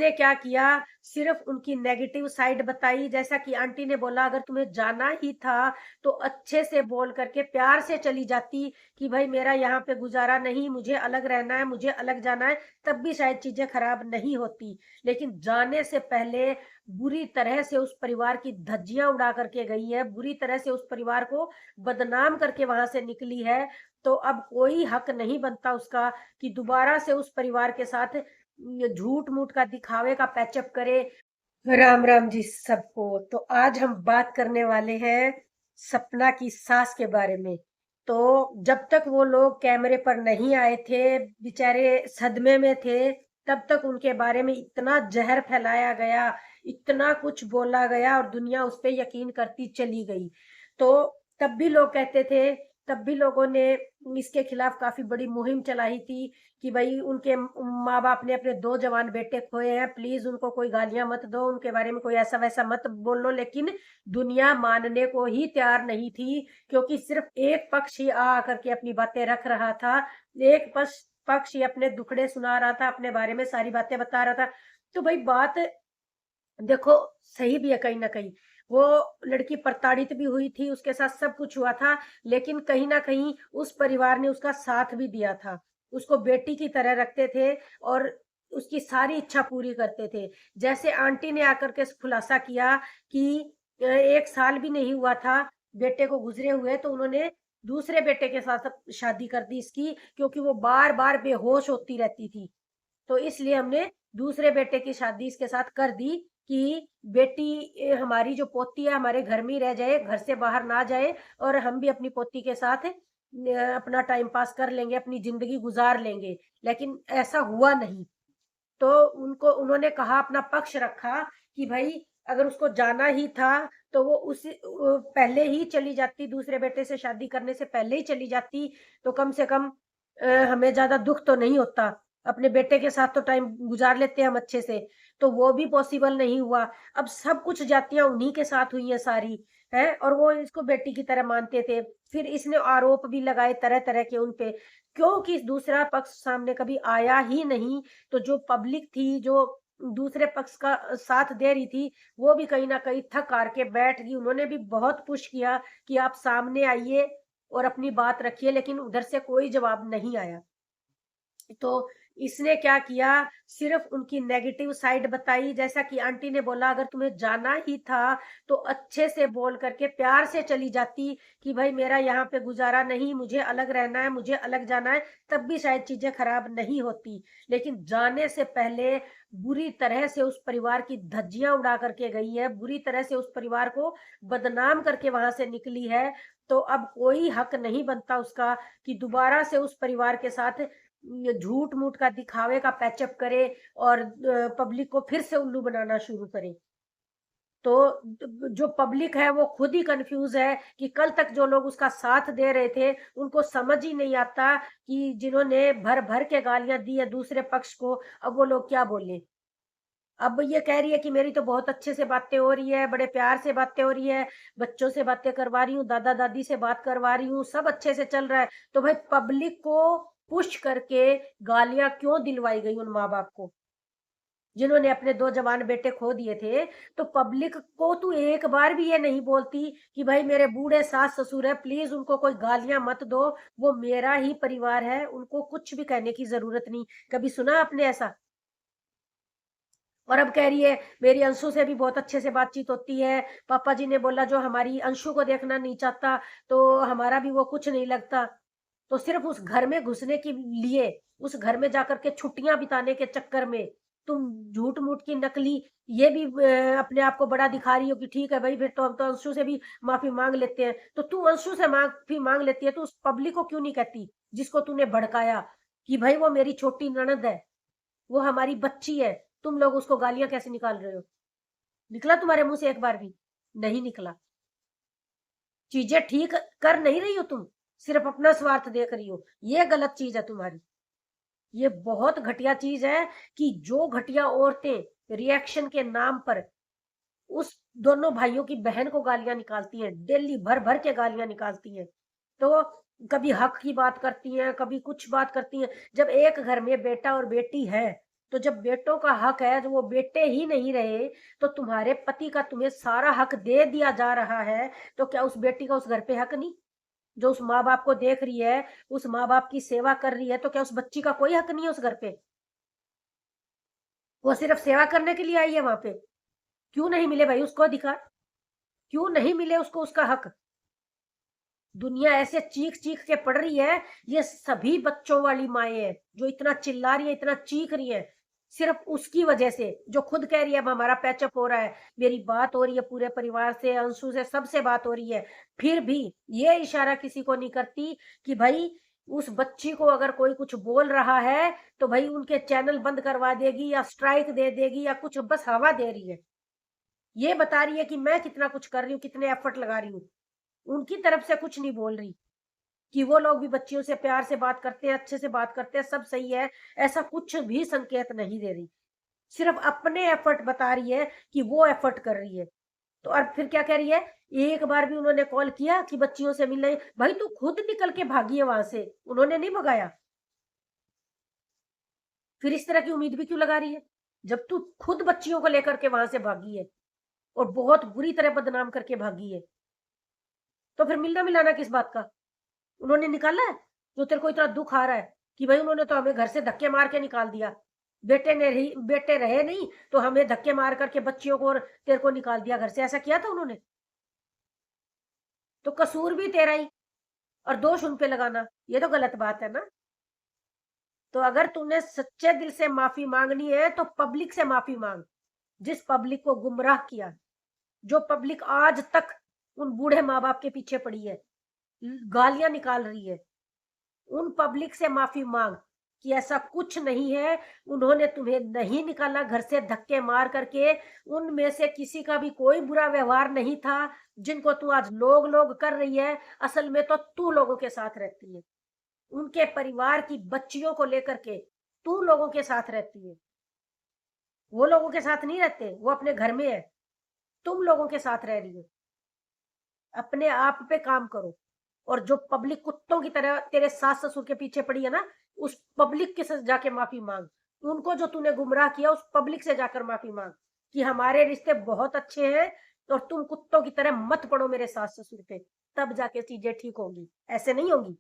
इसने क्या किया, सिर्फ उनकी नेगेटिव साइड बताई। जैसा कि आंटी ने बोला, अगर तुम्हें जाना ही था तो अच्छे से बोल करके प्यार से चली जाती कि भाई मेरा यहाँ पे गुजारा नहीं, मुझे अलग रहना है, मुझे अलग जाना है, तब भी शायद चीजें खराब नहीं होती। लेकिन जाने से पहले बुरी तरह से उस परिवार की धज्जियां उड़ा करके गई है, बुरी तरह से उस परिवार को बदनाम करके वहां से निकली है। तो अब कोई हक नहीं बनता उसका कि दोबारा से उस परिवार के साथ ये झूठ मूठ का दिखावे का पैचअप करे। राम राम जी सबको। तो आज हम बात करने वाले हैं सपना की सास के बारे में। तो जब तक वो लोग कैमरे पर नहीं आए थे, बेचारे सदमे में थे, तब तक उनके बारे में इतना जहर फैलाया गया, इतना कुछ बोला गया और दुनिया उस पे यकीन करती चली गई। तो तब भी लोग कहते थे, तब भी लोगों ने इसके खिलाफ काफी बड़ी मुहिम चलाई थी कि भाई उनके माँ बाप ने अपने 2 जवान बेटे खोए हैं, प्लीज उनको कोई गालियां मत दो, उनके बारे में कोई ऐसा वैसा मत बोलो। लेकिन दुनिया मानने को ही तैयार नहीं थी, क्योंकि सिर्फ एक पक्ष ही आ करके अपनी बातें रख रहा था। एक पक्ष ही अपने दुखड़े सुना रहा था, अपने बारे में सारी बातें बता रहा था। तो भाई बात देखो, सही भी है कहीं ना कहीं। वो लड़की प्रताड़ित भी हुई थी, उसके साथ सब कुछ हुआ था, लेकिन कहीं ना कहीं उस परिवार ने उसका साथ भी दिया था, उसको बेटी की तरह रखते थे और उसकी सारी इच्छा पूरी करते थे। जैसे आंटी ने आकर के खुलासा किया कि 1 साल भी नहीं हुआ था बेटे को गुजरे हुए, तो उन्होंने दूसरे बेटे के साथ शादी कर दी इसकी, क्योंकि वो बार बार बेहोश होती रहती थी। तो इसलिए हमने दूसरे बेटे की शादी इसके साथ कर दी कि बेटी हमारी जो पोती है हमारे घर में ही रह जाए, घर से बाहर ना जाए, और हम भी अपनी पोती के साथ अपना टाइम पास कर लेंगे, अपनी जिंदगी गुजार लेंगे। लेकिन ऐसा हुआ नहीं। तो उनको उन्होंने कहा, अपना पक्ष रखा कि भाई अगर उसको जाना ही था तो वो पहले ही चली जाती, दूसरे बेटे से शादी करने से पहले ही चली जाती, तो कम से कम हमें ज्यादा दुख तो नहीं होता, अपने बेटे के साथ तो टाइम गुजार लेते हैं हम अच्छे से। तो वो भी पॉसिबल नहीं हुआ। अब सब कुछ जातियां उन्हीं के साथ हुई हैं सारी, है, और वो इसको बेटी की तरह मानते थे। फिर इसने आरोप भी लगाए तरह तरह के उन पे, क्योंकि दूसरा पक्ष सामने कभी आया ही नहीं। तो जो पब्लिक थी, जो दूसरे पक्ष का साथ दे रही थी, वो भी कहीं ना कहीं थक हार के बैठ गई। उन्होंने भी बहुत पुश किया कि आप सामने आइए और अपनी बात रखिए, लेकिन उधर से कोई जवाब नहीं आया। तो इसने क्या किया, सिर्फ उनकी नेगेटिव साइड बताई। जैसा कि आंटी ने बोला, अगर तुम्हें जाना ही था तो अच्छे से बोल करके प्यार से चली जाती कि भाई मेरा यहाँ पे गुजारा नहीं, मुझे अलग रहना है, मुझे अलग जाना है, तब भी शायद चीजें खराब नहीं होती। लेकिन जाने से पहले बुरी तरह से उस परिवार की धज्जियां उड़ा करके गई है, बुरी तरह से उस परिवार को बदनाम करके वहां से निकली है। तो अब कोई हक नहीं बनता उसका कि दोबारा से उस परिवार के साथ ये झूठ मूठ का दिखावे का पैचअप करे और पब्लिक को फिर से उल्लू बनाना शुरू करे। तो जो पब्लिक है वो खुद ही कंफ्यूज है कि कल तक जो लोग उसका साथ दे रहे थे, उनको समझ ही नहीं आता कि जिन्होंने भर भर के गालियां दी है दूसरे पक्ष को, अब वो लोग क्या बोले। अब ये कह रही है कि मेरी तो बहुत अच्छे से बातें हो रही है, बड़े प्यार से बातें हो रही है, बच्चों से बातें करवा रही हूँ, दादा दादी से बात करवा रही हूँ, सब अच्छे से चल रहा है। तो भाई पब्लिक को पुश करके गालियां क्यों दिलवाई गई उन माँ बाप को, जिन्होंने अपने 2 जवान बेटे खो दिए थे। तो पब्लिक को तू एक बार भी ये नहीं बोलती कि भाई मेरे बूढ़े सास ससुर है, प्लीज उनको कोई गालियां मत दो, वो मेरा ही परिवार है, उनको कुछ भी कहने की जरूरत नहीं। कभी सुना आपने ऐसा? और अब कह रही है मेरी अंशु से भी बहुत अच्छे से बातचीत होती है, पापा जी ने बोला जो हमारी अंशु को देखना नहीं चाहता तो हमारा भी वो कुछ नहीं लगता। तो सिर्फ उस घर में घुसने के लिए, उस घर में जाकर के छुट्टियां बिताने के चक्कर में तुम झूठ मूठ की नकली ये भी अपने आप को बड़ा दिखा रही हो कि ठीक है भाई, फिर तो हम तो अंशु से भी माफी मांग लेते हैं। तो तू अंशु से माफी मांग लेती है तो उस पब्लिक को क्यों नहीं कहती जिसको तूने भड़काया कि भाई वो मेरी छोटी ननद है, वो हमारी बच्ची है, तुम लोग उसको गालियां कैसे निकाल रहे हो? निकला तुम्हारे मुंह से एक बार भी? नहीं निकला। चीजें ठीक कर नहीं रही हो तुम, सिर्फ अपना स्वार्थ देख रही हो। ये गलत चीज है तुम्हारी। ये बहुत घटिया चीज है कि जो घटिया औरतें रिएक्शन के नाम पर उस दोनों भाइयों की बहन को गालियां निकालती हैं, डेली भर भर के गालियां निकालती हैं। तो कभी हक की बात करती हैं, कभी कुछ बात करती हैं। जब एक घर में बेटा और बेटी है तो जब बेटों का हक है, जो वो बेटे ही नहीं रहे, तो तुम्हारे पति का तुम्हें सारा हक दे दिया जा रहा है, तो क्या उस बेटी का उस घर पे हक नहीं? जो उस माँ बाप को देख रही है, उस माँ बाप की सेवा कर रही है, तो क्या उस बच्ची का कोई हक नहीं है उस घर पे? वो सिर्फ सेवा करने के लिए आई है वहां पे। क्यों नहीं मिले भाई उसको अधिकार? क्यों नहीं मिले उसको उसका हक? दुनिया ऐसे चीख चीख के पड़ रही है, ये सभी बच्चों वाली माएं हैं जो इतना चिल्ला रही है, इतना चीख रही है, सिर्फ उसकी वजह से, जो खुद कह रही है अब हमारा पैचअप हो रहा है, मेरी बात हो रही है पूरे परिवार से, अंशु से, सबसे बात हो रही है, फिर भी ये इशारा किसी को नहीं करती कि भाई उस बच्ची को अगर कोई कुछ बोल रहा है तो भाई उनके चैनल बंद करवा देगी या स्ट्राइक दे देगी या कुछ, बस हवा दे रही है। ये बता रही है कि मैं कितना कुछ कर रही हूँ, कितने एफर्ट लगा रही हूँ। उनकी तरफ से कुछ नहीं बोल रही कि वो लोग भी बच्चियों से प्यार से बात करते हैं, अच्छे से बात करते हैं, सब सही है, ऐसा कुछ भी संकेत नहीं दे रही। सिर्फ अपने एफर्ट बता रही है कि वो एफर्ट कर रही है। तो और फिर क्या कह रही है, एक बार भी उन्होंने कॉल किया कि बच्चियों से मिलने? भाई तू खुद निकल के भागी है वहां से, उन्होंने नहीं भगाया। फिर इस तरह की उम्मीद भी क्यों लगा रही है, जब तू खुद बच्चियों को लेकर के वहां से भागी है और बहुत बुरी तरह बदनाम करके भागी है? तो फिर मिलना मिलाना किस बात का? उन्होंने निकाला है? जो तेरे को इतना दुख आ रहा है कि भाई उन्होंने तो हमें घर से धक्के मार के निकाल दिया, बेटे रहे नहीं तो हमें धक्के मार करके बच्चियों को और तेरे को निकाल दिया घर से, ऐसा किया था उन्होंने? तो कसूर भी तेरा ही और दोष उन पे लगाना, ये तो गलत बात है ना। तो अगर तूने सच्चे दिल से माफी मांगनी है तो पब्लिक से माफी मांग, जिस पब्लिक को गुमराह किया, जो पब्लिक आज तक उन बूढ़े माँ बाप के पीछे पड़ी है, गालियां निकाल रही है, उन पब्लिक से माफी मांग कि ऐसा कुछ नहीं है, उन्होंने तुम्हें नहीं निकाला घर से धक्के मार करके, उनमें से किसी का भी कोई बुरा व्यवहार नहीं था, जिनको तू आज लोग लोग कर रही है, असल में तो तू लोगों के साथ रहती है, उनके परिवार की बच्चियों को लेकर के तू लोगों के साथ रहती है। वो लोगों के साथ नहीं रहते, वो अपने घर में है, तुम लोगों के साथ रह रही हो। अपने आप पे काम करो। और जो पब्लिक कुत्तों की तरह तेरे सास ससुर के पीछे पड़ी है ना, उस पब्लिक के साथ जाके माफी मांग, उनको जो तूने गुमराह किया उस पब्लिक से जाकर माफी मांग कि हमारे रिश्ते बहुत अच्छे हैं और तुम कुत्तों की तरह मत पड़ो मेरे सास ससुर पे, तब जाके चीजें ठीक होंगी, ऐसे नहीं होंगी।